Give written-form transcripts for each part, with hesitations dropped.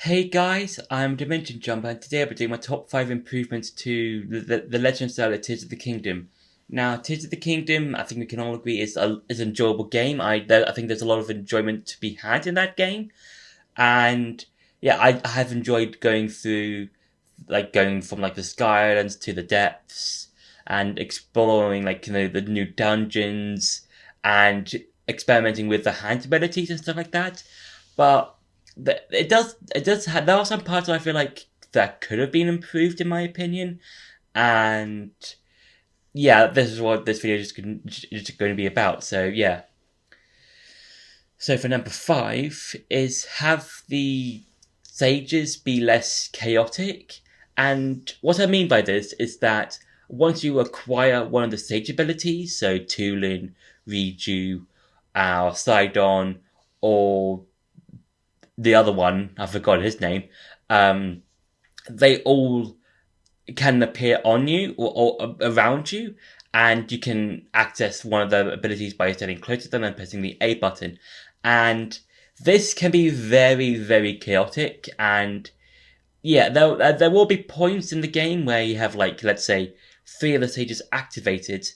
Hey guys, I'm Dimension Jumper, and today I'll be doing my top 5 improvements to the Legend of Zelda Tears of the Kingdom. Now, Tears of the Kingdom, I think we can all agree, is an enjoyable game. I think there's a lot of enjoyment to be had in that game, and yeah, I have enjoyed going through, like going from like the Sky Islands to the depths, and exploring the new dungeons, and experimenting with the hand abilities and stuff like that. But it does have, there are some parts where I feel like that could have been improved in my opinion, and yeah, this is what this video is going to be about. So yeah, so for number 5 is have the sages be less chaotic, and what I mean by this is that once you acquire one of the sage abilities, so Tulin, Riju, Sidon, or the other one, I forgot his name, um, they all can appear on you or around you, and you can access one of their abilities by standing close to them and pressing the A button. And this can be very, very chaotic, and yeah, there will be points in the game where you have, like, let's say, 3 of the stages activated,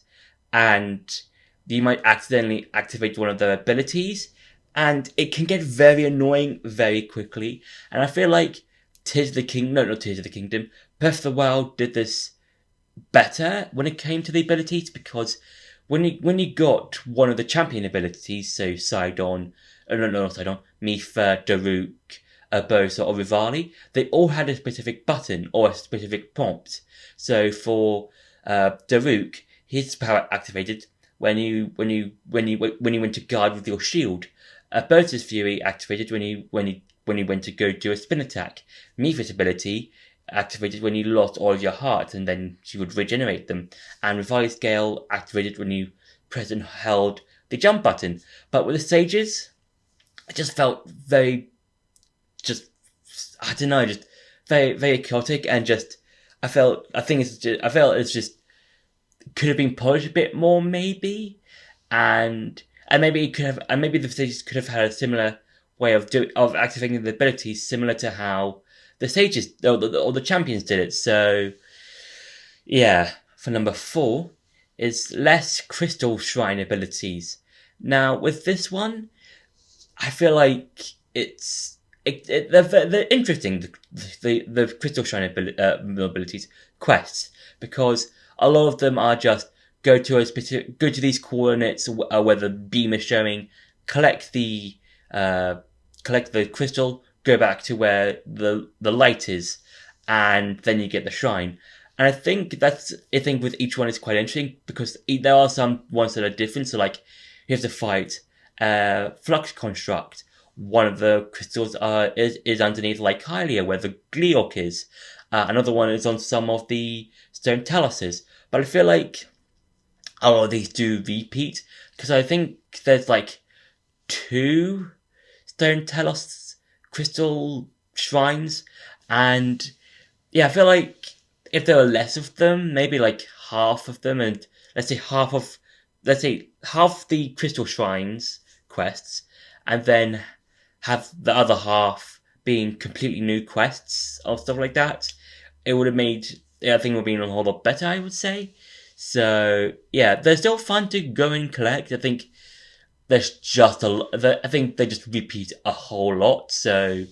and you might accidentally activate one of their abilities, and it can get very annoying very quickly. And I feel like Tears of the Kingdom, no, not Tears of the Kingdom, Breath of the Wild did this better when it came to the abilities, because when you got one of the champion abilities, so Sidon, no, not Sidon, Mipha, Daruk, Urbosa, or Rivali, they all had a specific button or a specific prompt. So for Daruk, his power activated when you went to guard with your shield. Urbosa's Fury activated when you went to go do a spin attack. Mipha's ability activated when you lost all of your hearts, and then she would regenerate them. And Rivali's Gale activated when you pressed and held the jump button. But with the sages, it just felt very, just, I don't know, just very, very chaotic, and just, I felt it's just, could have been polished a bit more, maybe. And maybe it could have, and maybe the sages could have had a similar way of activating the abilities, similar to how the sages or the champions did it. So yeah, for number 4 is less crystal shrine abilities. Now with this one, I feel like they're interesting, the crystal shrine abilities quests, because a lot of them are just go to these coordinates where the beam is showing, collect the crystal, go back to where the light is, and then you get the shrine. And I think with each one is quite interesting, because there are some ones that are different. So like you have to fight Flux Construct. One of the crystals is underneath Lake Hylia, where the Gleeok is. Another one is on some of the stone taluses. But I feel like a lot of these do repeat, because I think there's like 2 stone talus crystal shrines, and yeah, I feel like if there were less of them, maybe like half of them, and let's say half the crystal shrines quests, and then have the other half being completely new quests or stuff like that, it would have made, yeah, I think it would have been a whole lot better, I would say. So yeah, they're still fun to go and collect. I think I think they just repeat a whole lot. So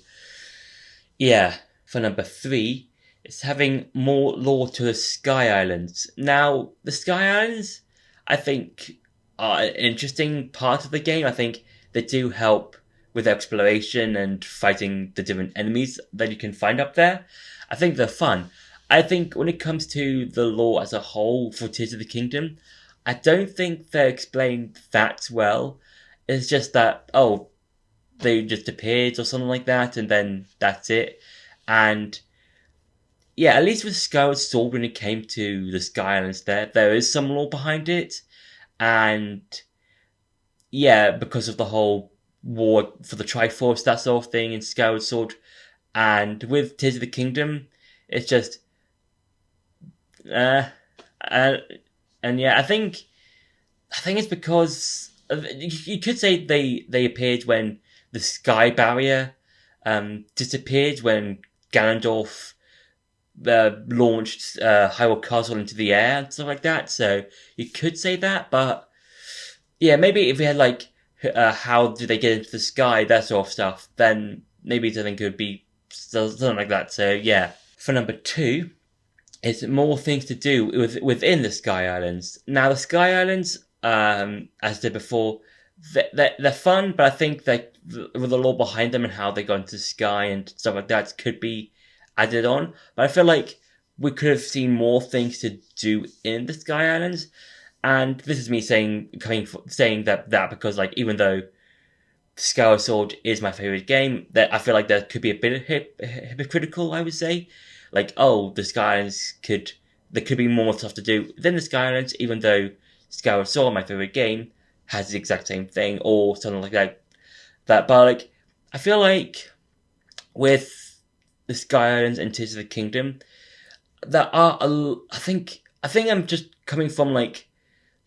yeah, for number 3, it's having more lore to the Sky Islands. Now, the Sky Islands, I think, are an interesting part of the game. I think they do help with exploration and fighting the different enemies that you can find up there. I think they're fun. I think when it comes to the lore as a whole for Tears of the Kingdom, I don't think they're explained that well. It's just that, oh, they just appeared or something like that, and then that's it. And yeah, at least with Skyward Sword, when it came to the Sky Islands, there is some lore behind it, and yeah, because of the whole war for the Triforce, that sort of thing in Skyward Sword, and with Tears of the Kingdom, it's just, uh, uh and yeah, I think it's because you could say they appeared when the Sky Barrier disappeared when Ganondorf launched Hyrule Castle into the air and stuff like that. So you could say that, but yeah, maybe if we had like how do they get into the sky, that sort of stuff, then maybe something could be something like that. So yeah. For number 2, is more things to do within the Sky Islands. Now the Sky Islands, as I did before, they're fun, but I think that with the lore behind them and how they got into the sky and stuff like that could be added on. But I feel like we could have seen more things to do in the Sky Islands. And this is me saying that because like even though Skyward Sword is my favorite game, that I feel like that could be a bit hypocritical. I would say, like, oh, the Sky Islands there could be more stuff to do within the Sky Islands, even though Skyward Sword, my favorite game, has the exact same thing or something like that. But like, I feel like with the Sky Islands and Tears of the Kingdom, there are I think I'm just coming from like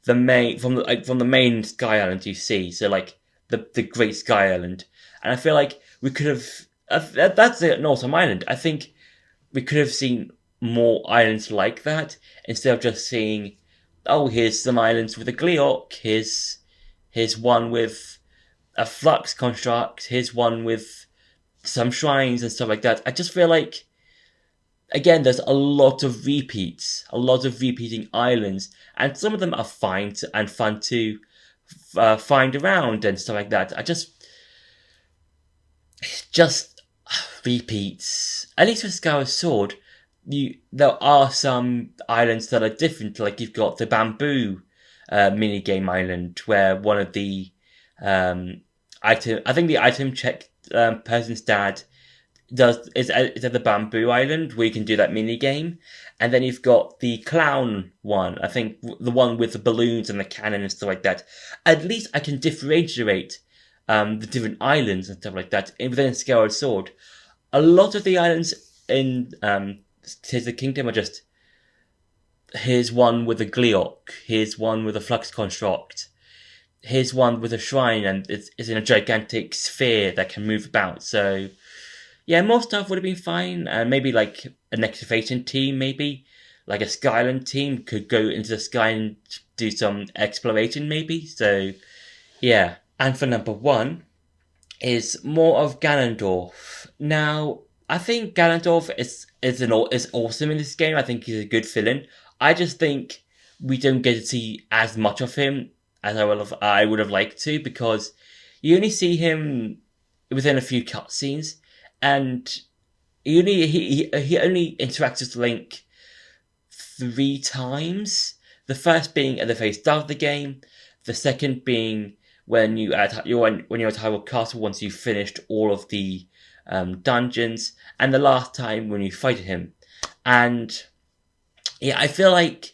the main Sky Island you see, so like the Great Sky Island, and I feel like we could have that's an awesome island. I think we could have seen more islands like that instead of just seeing, oh, here's some islands with a Gleeok, here's one with a flux construct, here's one with some shrines and stuff like that. I just feel like, again, there's a lot of repeating islands, and some of them are fine and fun to find around and stuff like that. Just repeats. At least with Skyward Sword, there are some islands that are different. Like you've got the bamboo minigame island, where one of the I think the item check person's dad is at the bamboo island where you can do that mini game, and then you've got the clown one. I think the one with the balloons and the cannon and stuff like that. At least I can differentiate the different islands and stuff like that within Skyward Sword. A lot of the islands in Tears of the Kingdom are just, here's one with a Gleeok, here's one with a flux construct, here's one with a shrine, and it's in a gigantic sphere that can move about. So yeah, more stuff would have been fine. Maybe like an excavation team, maybe like a Skyland team could go into the sky and do some exploration, maybe. So yeah. And for number 1 is more of Ganondorf. Now, I think Ganondorf is awesome in this game. I think he's a good villain. I just think we don't get to see as much of him as I would have liked to, because you only see him within a few cutscenes, and he only interacts with Link 3 times. The first being at the very start of the game, the second being when you're at Hyrule Castle once you've finished all of the dungeons, and the last time when you fight him. And yeah, I feel like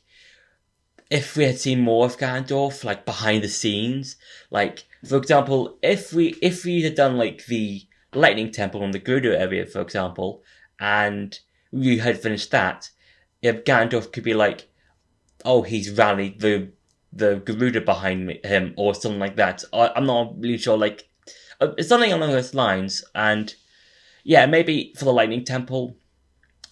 if we had seen more of Ganondorf, like behind the scenes, like for example, if we had done like the Lightning Temple on the Gerudo area, for example, and we had finished that, if Ganondorf could be like, oh, he's rallied the Gerudo behind him or something like that. I'm not really sure, like it's something along those lines. And yeah, maybe for the Lightning Temple,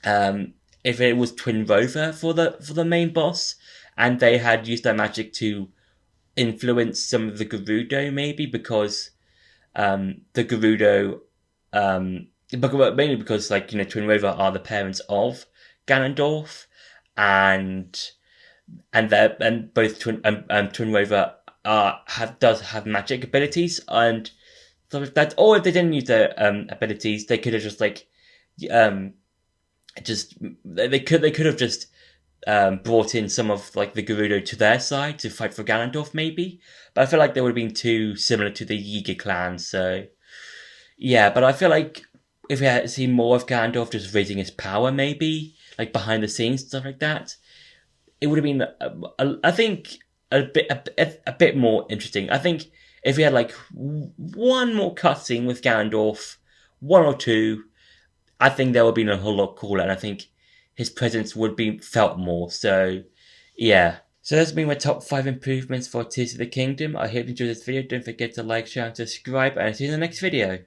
if it was Twin Rover for the main boss, and they had used their magic to influence some of the Gerudo, maybe because the Gerudo, mainly because like Twin Rover are the parents of Ganondorf, and both Twin Rover does have magic abilities and stuff like that. Or if they didn't use their abilities, they could have just like they could have just brought in some of like the Gerudo to their side to fight for Ganondorf, maybe. But I feel like they would have been too similar to the Yiga clan. So yeah, but I feel like if we had seen more of Ganondorf just raising his power, maybe like behind the scenes stuff like that, it would have been, I think, a bit more interesting. I think if we had like one more cutscene with Ganondorf, 1 or 2, I think that would have been a whole lot cooler, and I think his presence would be felt more. So yeah. So that's been my top 5 improvements for Tears of the Kingdom. I hope you enjoyed this video. Don't forget to like, share, and subscribe, and I'll see you in the next video.